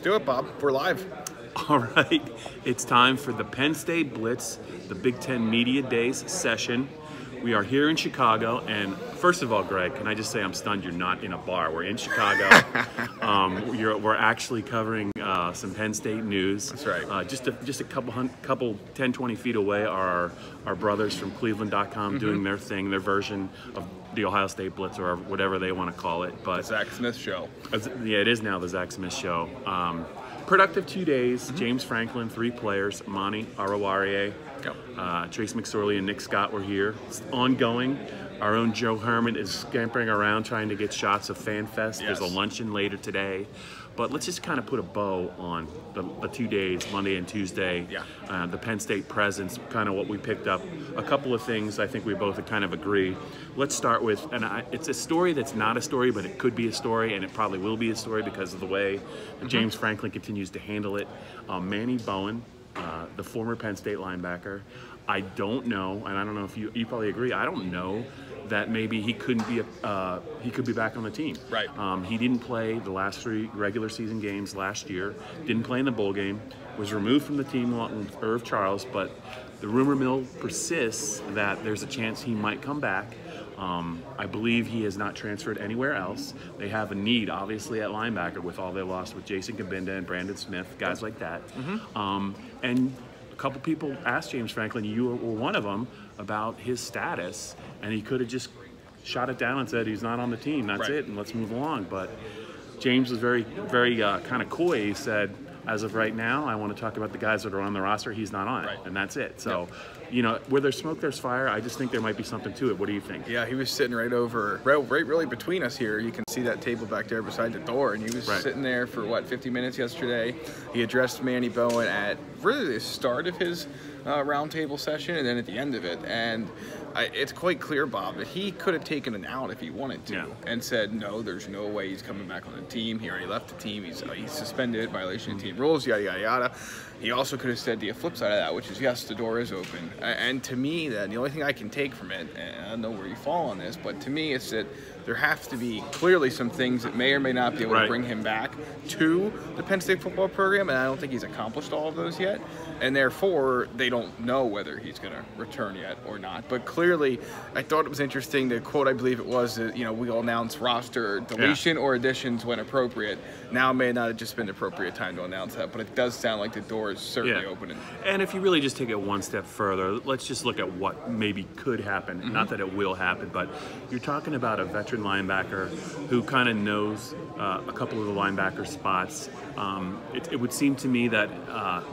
do it, Bob. We're live. All right, it's time for the Penn State Blitz, the Big Ten Media Days session. We are here in Chicago, and first of all, Greg, can I just say I'm stunned you're not in a bar. We're in Chicago. We're actually covering some Penn State news. That's right. Just a couple 10, 20 feet away are our brothers from Cleveland.com doing their thing, their version of the Ohio State Blitz or whatever they want to call it. But The Zach Smith Show. Yeah, it is now the Zach Smith Show. Productive 2 days. James Franklin, 3 players. Manny Bowen, Trace McSorley, and Nick Scott were here. It's ongoing. Our own Joe Herman is scampering around trying to get shots of FanFest. Yes. There's a luncheon later today. But let's just kind of put a bow on the 2 days, Monday and Tuesday. Yeah. The Penn State presence, kind of what we picked up. A couple of things I think we both kind of agree. Let's start with, it's a story that's not a story, but it could be a story, and it probably will be a story because of the way James Franklin continues to handle it. Manny Bowen, the former Penn State linebacker. I don't know, and I don't know if you probably agree, I don't know that maybe he couldn't be he could be back on the team. Right. He didn't play the last 3 regular season games last year. Didn't play in the bowl game. Was removed from the team along with Irv Charles, but the rumor mill persists that there's a chance he might come back. I believe he has not transferred anywhere else. They have a need, obviously, at linebacker with all they lost with Jason Kabinda and Brandon Smith, guys like that. And a couple people asked James Franklin, you were one of them, about his status, and he could have just shot it down and said he's not on the team. That's it, and let's move along. But James was very kind of coy. He said, as of right now, I want to talk about the guys that are on the roster. He's not on it, and that's it. So, you know, where there's smoke, there's fire. I just think there might be something to it. What do you think? Yeah, he was sitting right really between us here. You can see that table back there beside the door, and he was sitting there for, 50 minutes yesterday. He addressed Manny Bowen at really the start of his roundtable session and then at the end of it. And it's quite clear, Bob, that he could have taken an out if he wanted to and said, no, there's no way he's coming back on the team. He already left the team. He's suspended, violation of team rules, yada, yada, yada. He also could have said the flip side of that, which is, yes, the door is open. And to me, then, the only thing I can take from it, and I don't know where you fall on this, but to me, it's that there have to be clearly some things that may or may not be able to bring him back to the Penn State football program, and I don't think he's accomplished all of those yet. And therefore, they don't know whether he's going to return yet or not. But clearly, I thought it was interesting, the quote, I believe it was, that, we'll announce roster deletion or additions when appropriate. Now may not have just been the appropriate time to announce that, but it does sound like the door is certainly opening. And if you really just take it one step further, let's just look at what maybe could happen. Not that it will happen, but you're talking about a veteran linebacker who kind of knows a couple of the linebacker spots. It would seem to me that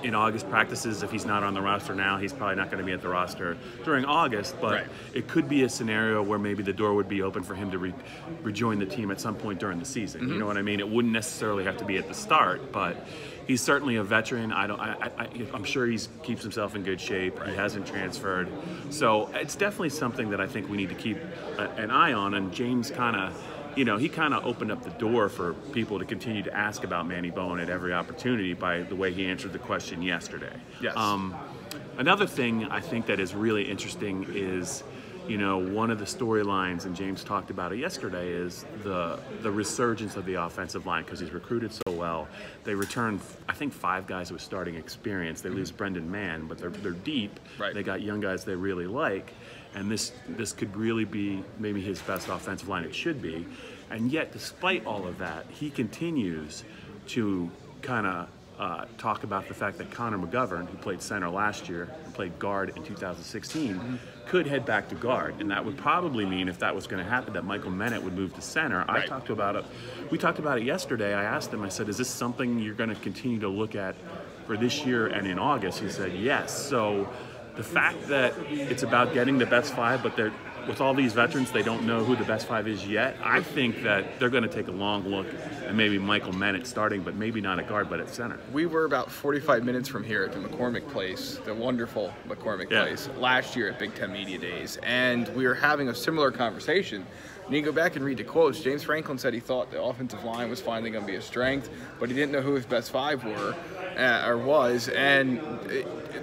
in August practices, if he's not on the roster now, he's probably not going to be at the roster during August, but it could be a scenario where maybe the door would be open for him to rejoin the team at some point during the season. You know what I mean? It wouldn't necessarily have to be at the start, but he's certainly a veteran. I'm sure he keeps himself in good shape. He hasn't transferred. So it's definitely something that I think we need to keep an eye on. And James kind of, he kind of opened up the door for people to continue to ask about Manny Bowen at every opportunity by the way he answered the question yesterday. Yes. Another thing I think that is really interesting is, one of the storylines, and James talked about it yesterday, is the resurgence of the offensive line because he's recruited so well. They returned, I think, 5 guys with starting experience. They lose Brendan Mann, but they're deep. They got young guys they really like, and this could really be maybe his best offensive line. It should be, and yet, despite all of that, he continues to kind of talk about the fact that Connor McGovern, who played center last year and played guard in 2016, could head back to guard. And that would probably mean, if that was going to happen, that Michael Mennett would move to center. We talked about it yesterday. I asked him, I said, is this something you're going to continue to look at for this year and in August? He said, yes. So the fact that it's about getting the best 5, but with all these veterans, they don't know who the best 5 is yet. I think that they're going to take a long look at maybe Michael Mennett starting, but maybe not at guard, but at center. We were about 45 minutes from here at the McCormick Place, the wonderful McCormick Place, last year at Big Ten Media Days, and we were having a similar conversation. And you go back and read the quotes. James Franklin said he thought the offensive line was finally going to be a strength, but he didn't know who his best 5 were or was. And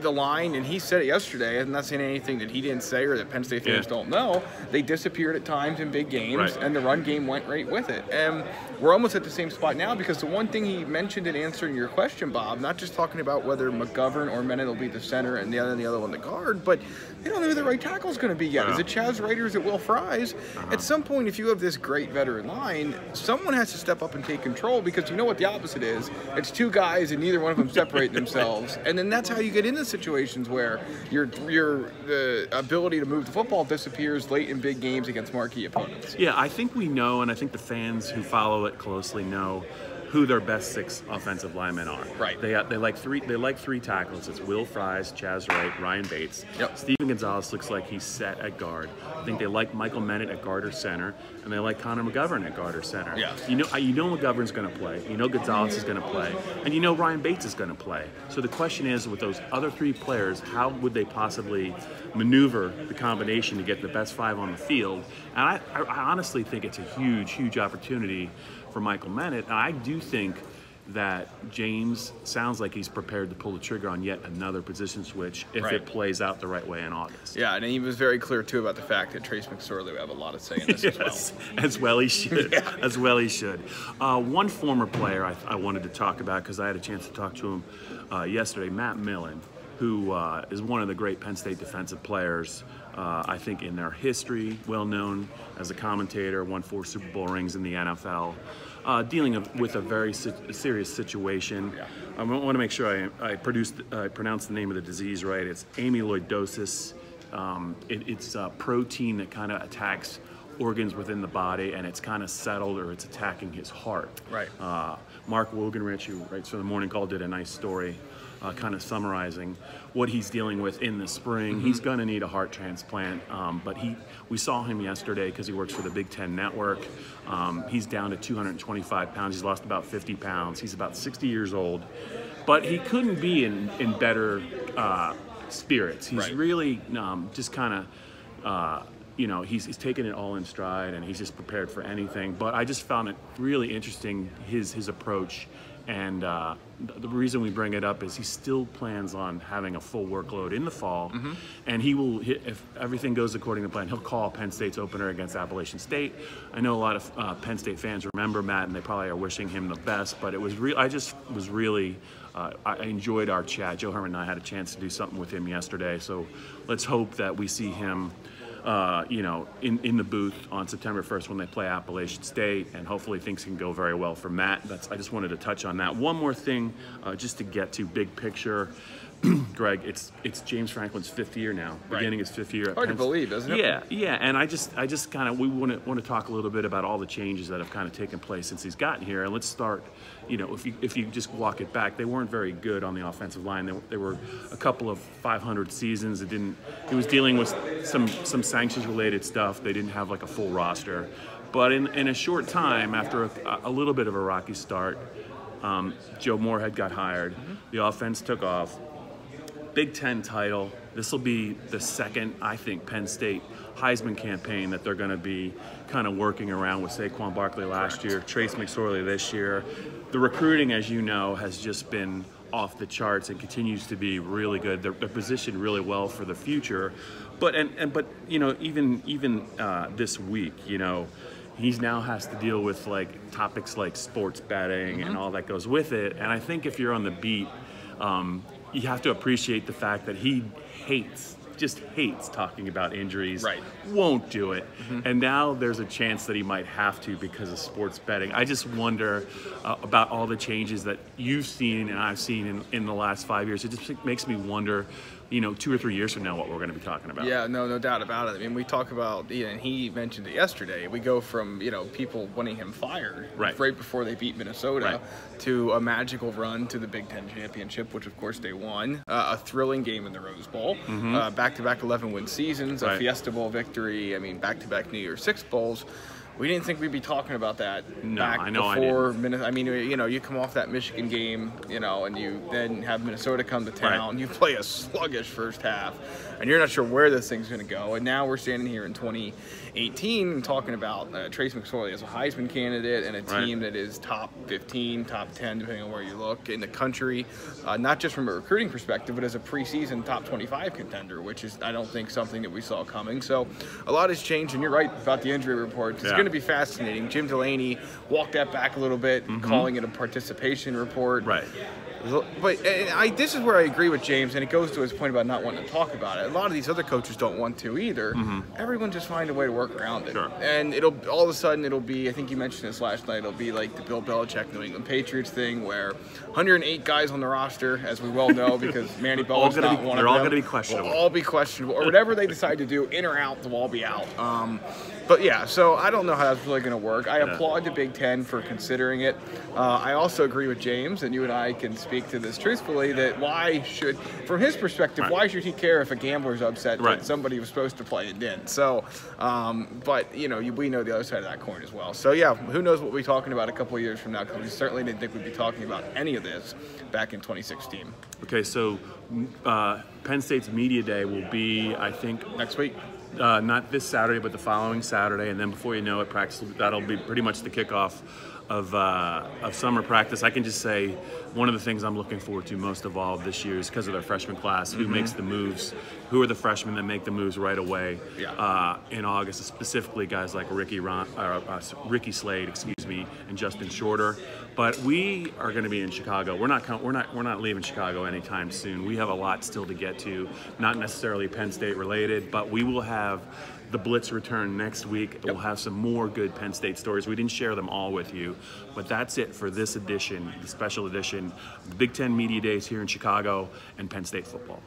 the line, and he said it yesterday, I'm not saying anything that he didn't say or that Penn State fans don't know, they disappeared at times in big games, and the run game went right with it. And we're almost at the same spot now, because the one thing he mentioned in answering your question, Bob, not just talking about whether McGovern or Menon will be the center and the other one the guard, but they don't know who the right tackle is going to be yet. Is it Chaz Wright or is it Will Fries? At some point, if you have this great veteran line, someone has to step up and take control, because you know what the opposite is. It's two guys and neither one of them separate themselves. And then that's how you get into situations where your ability to move the football disappears late in big games against marquee opponents. Yeah, I think we know, and I think the fans who follow it closely know who their best 6 offensive linemen are. Right. They like three tackles. It's Will Fries, Chaz Wright, Ryan Bates. Yep. Steven Gonzalez looks like he's set at guard. I think they like Michael Menon at guard or center, and they like Connor McGovern at guard or center. Yeah. You know McGovern's going to play. You know Gonzalez is going to play, and you know Ryan Bates is going to play. So the question is, with those other 3 players, how would they possibly maneuver the combination to get the best 5 on the field? And I honestly think it's a huge opportunity for Michael Menon, and I do think that James sounds like he's prepared to pull the trigger on yet another position switch if it plays out the right way in August. Yeah, and he was very clear, too, about the fact that Trace McSorley will have a lot of say in this as well. As well he should. As well he should. One former player I wanted to talk about, because I had a chance to talk to him yesterday, Matt Millen, who is one of the great Penn State defensive players, I think, in their history, well known as a commentator, won 4 Super Bowl rings in the NFL, dealing with a very serious situation. I want to make sure I pronounce the name of the disease right. It's amyloidosis. It's a protein that kind of attacks organs within the body, and it's kind of settled, or it's attacking his heart. Right. Mark Wogenrich, who writes for the Morning Call, did a nice story kind of summarizing what he's dealing with in the spring. He's going to need a heart transplant, but we saw him yesterday because he works for the Big Ten Network. He's down to 225 pounds. He's lost about 50 pounds. He's about 60 years old, but he couldn't be in better spirits. He's really just kind of he's taken it all in stride, and he's just prepared for anything. But I just found it really interesting, his approach. And the reason we bring it up is he still plans on having a full workload in the fall, and he will, if everything goes according to plan, he'll call Penn State's opener against Appalachian State. I know a lot of Penn State fans remember Matt, and they probably are wishing him the best. But it was I enjoyed our chat. Joe Herman and I had a chance to do something with him yesterday, so let's hope that we see him in the booth on September 1st when they play Appalachian State, and hopefully things can go very well for Matt. I just wanted to touch on that. One more thing, just to get to big picture. Greg, it's James Franklin's 5th year now, beginning his 5th year at Hard to believe, isn't it? Yeah, and I just kind of, we want to talk a little bit about all the changes that have kind of taken place since he's gotten here. And let's start, if you just walk it back, they weren't very good on the offensive line. They were a couple of 500 seasons. He was dealing with some sanctions related stuff. They didn't have like a full roster, but in a short time, after a little bit of a rocky start, Joe Moorhead got hired. The offense took off. Big Ten title. This will be the second, I think, Penn State Heisman campaign that they're going to be kind of working around, with Saquon Barkley last year, Trace McSorley this year. The recruiting, as you know, has just been off the charts and continues to be really good. They're positioned really well for the future. But even this week, he now has to deal with like topics like sports betting and all that goes with it. And I think if you're on the beat, you have to appreciate the fact that he just hates talking about injuries. Right. Won't do it. And now there's a chance that he might have to because of sports betting. I just wonder about all the changes that you've seen and I've seen in the last 5 years. It just makes me wonder, 2 or 3 years from now, what we're going to be talking about. Yeah, no doubt about it. I mean, we talk about, and he mentioned it yesterday, we go from, people wanting him fired right before they beat Minnesota to a magical run to the Big Ten championship, which of course they won, a thrilling game in the Rose Bowl, back-to-back 11-win seasons, a Fiesta Bowl victory, back-to-back New Year's Six Bowls. we didn't think we'd be talking about that back before Minnesota. I mean, you know, you come off that Michigan game, you know, and you then have Minnesota come to town. Right. You play a sluggish first half, and you're not sure where this thing's going to go. And now we're standing here in 2018 and talking about Trace McSorley as a Heisman candidate and a team that is top 15, top 10, depending on where you look, in the country, not just from a recruiting perspective, but as a preseason top 25 contender, which is, I don't think, something that we saw coming. So a lot has changed, and you're right about the injury report. It's going to be fascinating. Jim Delaney walked that back a little bit, calling it a participation report. Right. But this is where I agree with James, and it goes to his point about not wanting to talk about it. A lot of these other coaches don't want to either. Everyone just find a way to work around it. Sure. And all of a sudden it'll be, I think you mentioned this last night, it'll be like the Bill Belichick New England Patriots thing where 108 guys on the roster, as we well know, because Manny Bowen's not one of them. They're all going to be questionable. Will all be questionable. Or whatever they decide to do, in or out, they'll all be out. But yeah, so I don't know how that's really going to work. I applaud the Big Ten for considering it. I also agree with James, and you and I can speak to this truthfully, that why should, from his perspective, why should he care if a gambler's upset that somebody was supposed to play and didn't? So, but, you know, we know the other side of that coin as well. So, yeah, who knows what we'll be talking about a couple of years from now, because we certainly didn't think we'd be talking about any of this back in 2016. Okay, so Penn State's Media Day will be, I think, next week. Not this Saturday, but the following Saturday, and then before you know it, that'll be pretty much the kickoff of summer practice. I can just say one of the things I'm looking forward to most of all this year is because of their freshman class, who makes the moves, who are the freshmen that make the moves right away in August, specifically guys like Ricky Slade, and Justin Shorter. But we are going to be in Chicago. We're not leaving Chicago anytime soon. We have a lot still to get to, not necessarily Penn State related, but we will have the Blitz return next week. We'll have some more good Penn State stories. We didn't share them all with you, but that's it for this edition, the special edition, Big Ten Media Days here in Chicago and Penn State football.